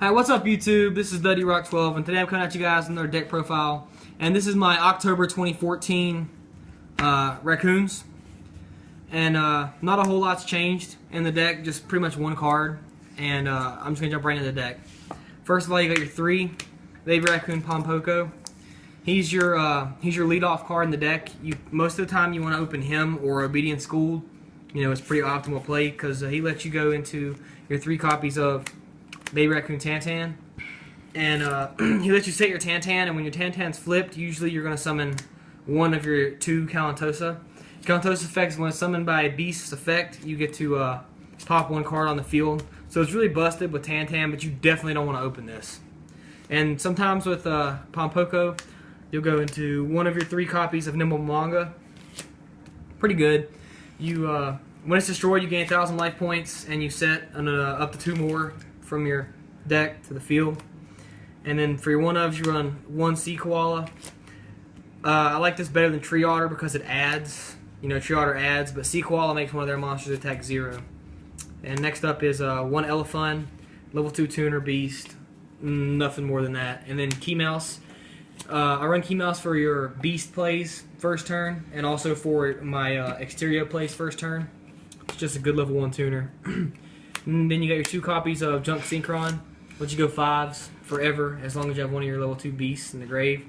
Hi, what's up YouTube? This is Duddy Rock 12 and today I'm coming at you guys with another deck profile. And this is my October 2014 raccoons. And not a whole lot's changed in the deck, just pretty much one card. And I'm just going to jump right into the deck. First of all, you got your 3 Baby Raccoon Pompoko. He's your leadoff card in the deck. Most of the time you want to open him or Obedient School. You know, it's pretty optimal play because he lets you go into your 3 copies of Baby Raccoon Tantan, and he lets you set your Tantan, and when your Tantan's flipped, usually you're going to summon one of your 2 Kalantosa. Kalantosa effects, when it's summoned by a beast's effect, you get to pop 1 card on the field. So it's really busted with Tantan, but you definitely don't want to open this. And sometimes with Pompoko, you'll go into one of your 3 copies of Nimble Manga. Pretty good. When it's destroyed, you gain 1,000 life points, and you set up to 2 more from your deck to the field. And then for your 1-ofs, you run 1 Sea Koala. I like this better than Tree Otter because it adds. You know, Tree Otter adds, but Sea Koala makes one of their monsters attack 0. And next up is 1 Elephant, level 2 tuner beast. Nothing more than that. And then Key Mouse. I run Key Mouse for your beast plays first turn, and also for my exterior plays first turn. It's just a good level 1 tuner. And then you got your 2 copies of Junk Synchron. Let you go 5s forever as long as you have one of your level 2 beasts in the grave.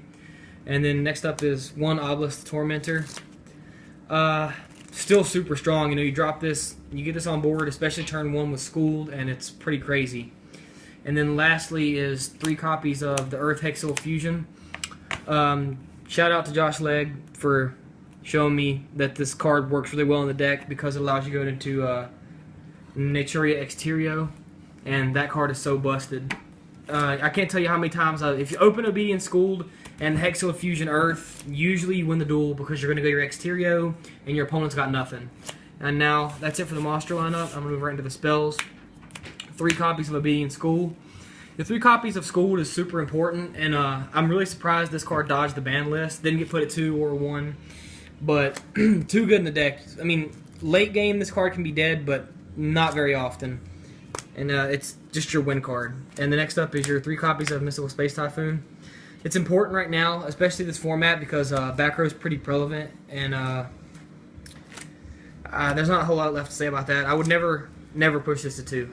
And then next up is 1 Obelisk Tormentor. Still super strong. You know, you drop this, you get this on board, especially turn 1 with Schooled, and it's pretty crazy. And then lastly is 3 copies of the Earth Hexil Fusion. Shout out to Josh Legg for showing me that this card works really well in the deck because it allows you to go into Naturia Exterio, and that card is so busted. I can't tell you how many times if you open Obedient Schooled and Hexil Fusion Earth, usually you win the duel because you're going to go your Exterio and your opponent's got nothing. And now that's it for the monster lineup. I'm going to move right into the spells. 3 copies of Obedient School. The 3 copies of Schooled is super important, and I'm really surprised this card dodged the ban list. Didn't get put at 2 or 1, but too good in the deck. I mean, late game this card can be dead, but not very often. And it's just your win card. And the next up is your 3 copies of Mystical Space Typhoon. It's important right now, especially this format, because back row is pretty prevalent, and there's not a whole lot left to say about that. I would never push this to 2.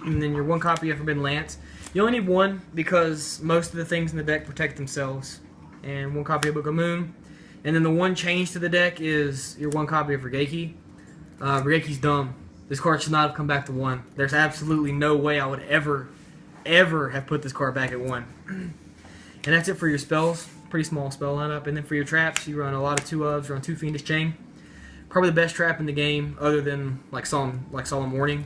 And then your 1 copy of Forbidden Lance. You only need 1 because most of the things in the deck protect themselves. And 1 copy of Book of Moon. And then the 1 change to the deck is your 1 copy of Regeki. Regeki's dumb. This card should not have come back to 1. There's absolutely no way I would ever have put this card back at 1. And that's it for your spells. Pretty small spell lineup. And then for your traps, you run a lot of 2-ofs. You run 2 Fiendish Chain. Probably the best trap in the game, other than like Solemn Warning.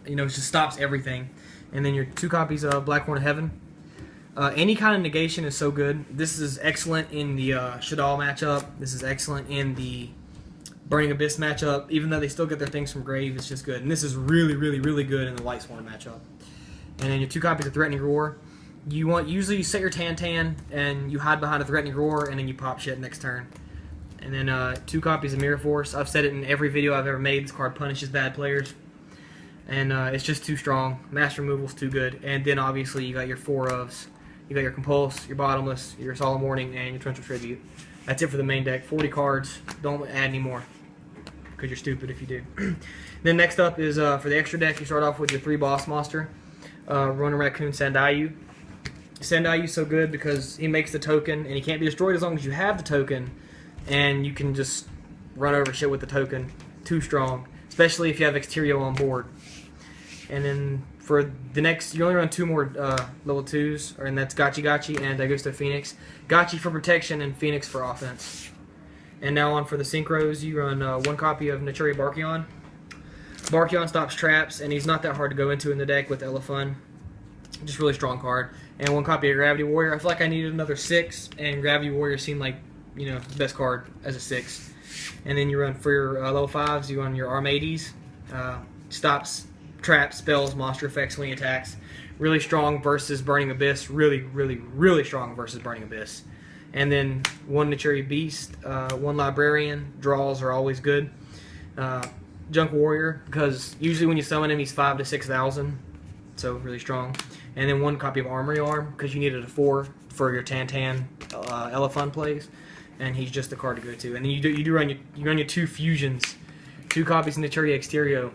You know, it just stops everything. And then your 2 copies of Blackhorn of Heaven. Any kind of negation is so good. This is excellent in the Shadal matchup. This is excellent in the Burning Abyss matchup. Even though they still get their things from grave, it's just good. And this is really good in the Lightsworn matchup. And then your 2 copies of Threatening Roar. Usually you set your Tantan and you hide behind a Threatening Roar, and then you pop shit next turn. And then 2 copies of Mirror Force. I've said it in every video I've ever made. This card punishes bad players. And it's just too strong. Master Removal's too good. And then obviously you got your 4-ofs. You got your Compulse, your Bottomless, your Solemn Warning, and your Torrential Tribute. That's it for the main deck. 40 cards. Don't add any more, because you're stupid if you do. Then next up is for the extra deck, you start off with your 3 Boss Monster. Run a Raccoon Sandayu. Sandayu's so good because he makes the token, and he can't be destroyed as long as you have the token, and you can just run over shit with the token. Too strong, especially if you have Exterio on board. And then for the next, you only run 2 more level 2s, and that's Gachi and Augusto Phoenix. Gachi for protection and Phoenix for offense. And now on for the Synchros, you run 1 copy of Naturia Barkion. Barkion stops traps, and he's not that hard to go into in the deck with Elephant. Just really strong card. And 1 copy of Gravity Warrior. I feel like I needed another 6, and Gravity Warrior seemed like, you know, the best card as a 6. And then you run for your level 5s, you run your Armades. Stops traps, spells, monster effects when he attacks. Really strong versus Burning Abyss. Really strong versus Burning Abyss. And then 1 Naturia Beast, 1 Librarian. Draws are always good. Junk Warrior, because usually when you summon him, he's 5,000 to 6,000. so really strong. And then 1 copy of Armory Arm, because you needed a 4 for your Tantan Elephant plays, and he's just the card to go to. And then you run your 2 fusions, 2 copies of Naturia Exterio.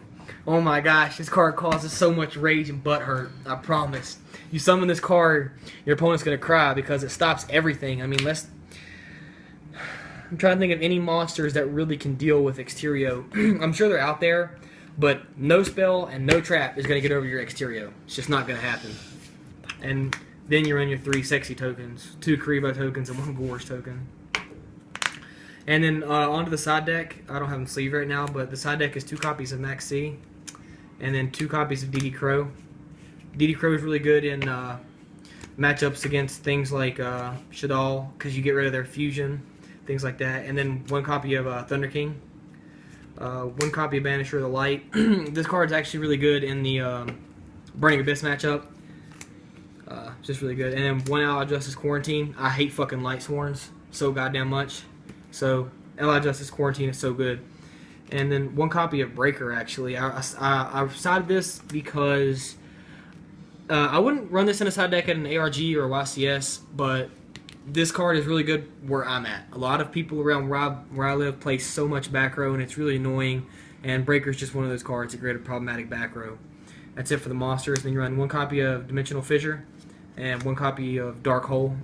Oh my gosh, this card causes so much rage and butthurt, I promise. You summon this card, your opponent's going to cry because it stops everything. I mean, I'm trying to think of any monsters that really can deal with Exterio. I'm sure they're out there, but no spell and no trap is going to get over your Exterio. It's just not going to happen. And then you run your 3 sexy tokens, 2 Karibo tokens, and 1 Gorge token. And then onto the side deck. I don't have them sleeved right now, but the side deck is 2 copies of Max C, and then 2 copies of DD Crow. DD Crow is really good in matchups against things like Shadal, because you get rid of their fusion, things like that. And then 1 copy of Thunder King, 1 copy of Banisher of the Light. This card's actually really good in the Burning Abyss matchup. Just really good. And then 1 Allied Justice Quarantine. I hate fucking Light Sworns so goddamn much. So Allied Justice Quarantine is so good. And then 1 copy of Breaker, actually. I sided this because I wouldn't run this in a side deck at an ARG or a YCS, but this card is really good where I'm at. A lot of people around where I live play so much back row, and it's really annoying, and Breaker's just one of those cards that create a problematic back row. That's it for the monsters. Then you run 1 copy of Dimensional Fissure and 1 copy of Dark Hole.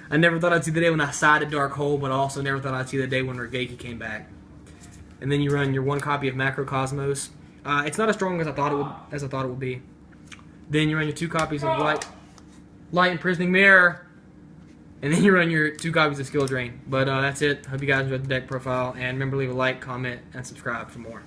I never thought I'd see the day when I sided Dark Hole, but I also never thought I'd see the day when Regeki came back. And then you run your 1 copy of Macrocosmos. It's not as strong as I thought it would be. Then you run your 2 copies of Light Imprisoning Mirror, and then you run your 2 copies of Skill Drain. But that's it. Hope you guys enjoyed the deck profile, and remember to leave a like, comment, and subscribe for more.